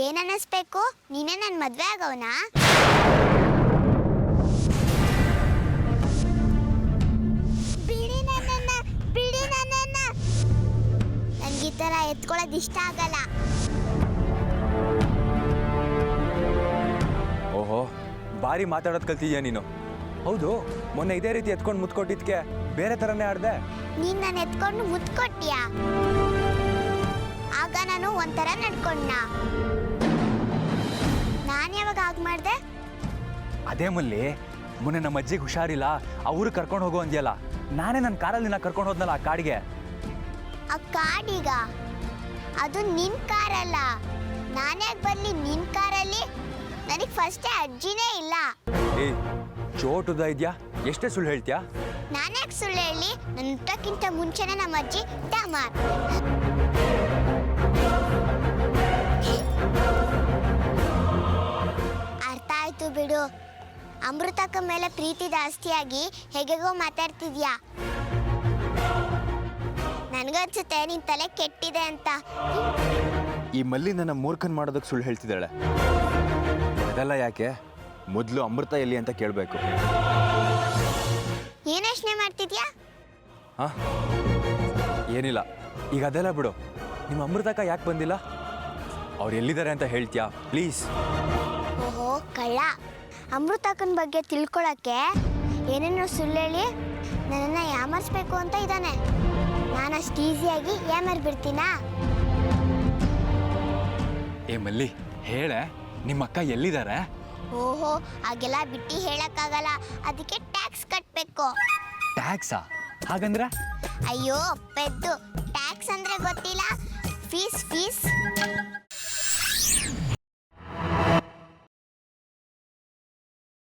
ಏನನ್ನಿಸ್ಬೇಕು? ನೀನೇ ನನ್ನ ಮದ್ವೆ ಆಗವನಾ? ಬಿಡಿ ನನ್ನನ್ನ, ಬಿಡಿ ನನ್ನನ್ನ. ನನ್ಗೆ ಈ ಥರ ಎತ್ಕೊಳ್ಳೋದು ಇಷ್ಟ ಆಗಲ್ಲ. ಓಹೋ, ಭಾರಿ ಮಾತಾಡೋದು ಕಲ್ತಿದ್ಯಾ ನೀನು. ಹೌದು, ಮೊನ್ನೆ ಇದೇ ರೀತಿ ಎತ್ಕೊಂಡು ಮುತ್ಕೊಟ್ಟಿದ್ಕೆ ಬೇರೆ ಥರನೇ ಆಡ್ದೆ. ನೀನ್ ನಾನು ಎತ್ಕೊಂಡು ಮುತ್ಕೊಟ್ಯಾ? ಆಗ ನಾನು ಒಂಥರ ನಡ್ಕೊಂಡ. ನಾನು ಯಾವಾಗ ಆಗ ಮಾಡ್ದೆ? ಅದೇ ಮಲ್ಲಿ, ಮೊನ್ನೆ ನಮ್ಮ ಅಜ್ಜಿಗೆ ಹುಷಾರಿಲ್ಲ, ಆ ಊರಿಗೆ ಕರ್ಕೊಂಡು ಹೋಗೋ ಅಂದ್ಯಲ್ಲ, ನಾನೇ ನನ್ನ ಕಾರಲ್ಲಿ ನಿನ್ನ ಕರ್ಕೊಂಡು ಹೋದ್ನಲ್ಲ ಆ ಕಾಡಿಗೆ. ಆ ಕಾಡೀಗ? ಅದು ನಿನ್ ಕಾರಲ್ಲ. ನಾನ್ಯಾಕೆ ಬರ್ಲಿ ನಿನ್ ಕಾರಲ್ಲಿ? ನನಗೆ ಫಸ್ಟೇ ಅಜ್ಜಿನೇ ಇಲ್ಲ. ಏಯ್, ಚೋಟುದ ಇದೆಯಾ? ಎಷ್ಟೇ ಸುಳ್ಳು ಹೇಳ್ತೀಯಾ? ನಾನ್ಯಾಕೆ ಸುಳ್ಳು ಹೇಳಿ? ನನ್ನ ಹುಟ್ಟಕ್ಕಿಂತ ಮುಂಚೆನೆ ನಮ್ಮ ಅಜ್ಜಿ ಡಮಾರ್. ಅರ್ಥ ಆಯ್ತು ಬಿಡು. ಅಮೃತಕ್ಕ ಮೇಲೆ ಪ್ರೀತಿ ಜಾಸ್ತಿಯಾಗಿ ಹೇಗೆಗೋ ಮಾತಾಡ್ತಿದ್ಯಾ. ನನಗನ್ಸುತ್ತೆ ನಿನ್ ತಲೆ ಕೆಟ್ಟಿದೆ ಅಂತ. ಈ ಮಲ್ಲಿ ನನ್ನ ಮೂರ್ಖನ್ ಮಾಡೋದಕ್ಕೆ ಸುಳ್ಳು ಹೇಳ್ತಿದ್ದಾಳೆ. ಅದೆಲ್ಲ ಯಾಕೆ? ಮೊದಲು ಅಮೃತ ಎಲ್ಲಿ ಅಂತ ಕೇಳಬೇಕು. ಏನ್ ಯೋಚನೆ ಮಾಡ್ತಿದ್ಯಾ? ಹಾಂ, ಏನಿಲ್ಲ. ಈಗ ಅದೆಲ್ಲ ಬಿಡು. ನಿಮ್ಮ ಅಮೃತಕ್ಕ ಯಾಕೆ ಬಂದಿಲ್ಲ? ಅವ್ರು ಎಲ್ಲಿದ್ದಾರೆ ಅಂತ ಹೇಳ್ತೀಯಾ ಪ್ಲೀಸ್? ಓಹೋ ಕಳ್ಳ, ಅಮೃತಕ್ಕನ ಬಗ್ಗೆ ತಿಳ್ಕೊಳಕ್ಕೆ ಏನೇನೋ ಸುಳ್ಳು ಹೇಳಿ ನನ್ನನ್ನು ಯಾಮರ್ಸ್ಬೇಕು ಅಂತ ಇದ್ದಾನೆ. ನಾನು ಅಷ್ಟು ಈಸಿಯಾಗಿ ಯಾಮರ್ಬಿಡ್ತೀನಾ? ಏ ಮಲ್ಲಿ, ಹೇಳೆ, ನಿಮ್ಮ ಅಕ್ಕ ಎಲ್ಲಿದ್ದಾರೆ? ಓಹೋ, ಹಾಗೆಲ್ಲ ಬಿಟ್ಟು ಹೇಳಕ್ಕಾಗಲ್ಲ. ಅದಕ್ಕೆ ಟ್ಯಾಕ್ಸ್ ಕಟ್ಟಬೇಕು. ಟ್ಯಾಕ್ಸಾ? ಹಾಗಂದ್ರೆ? ಅಯ್ಯೋ ಪೆದ್ದು, ಟ್ಯಾಕ್ಸ್ ಅಂದ್ರೆ ಗೊತ್ತಿಲ್ಲ? ಫೀಸ್.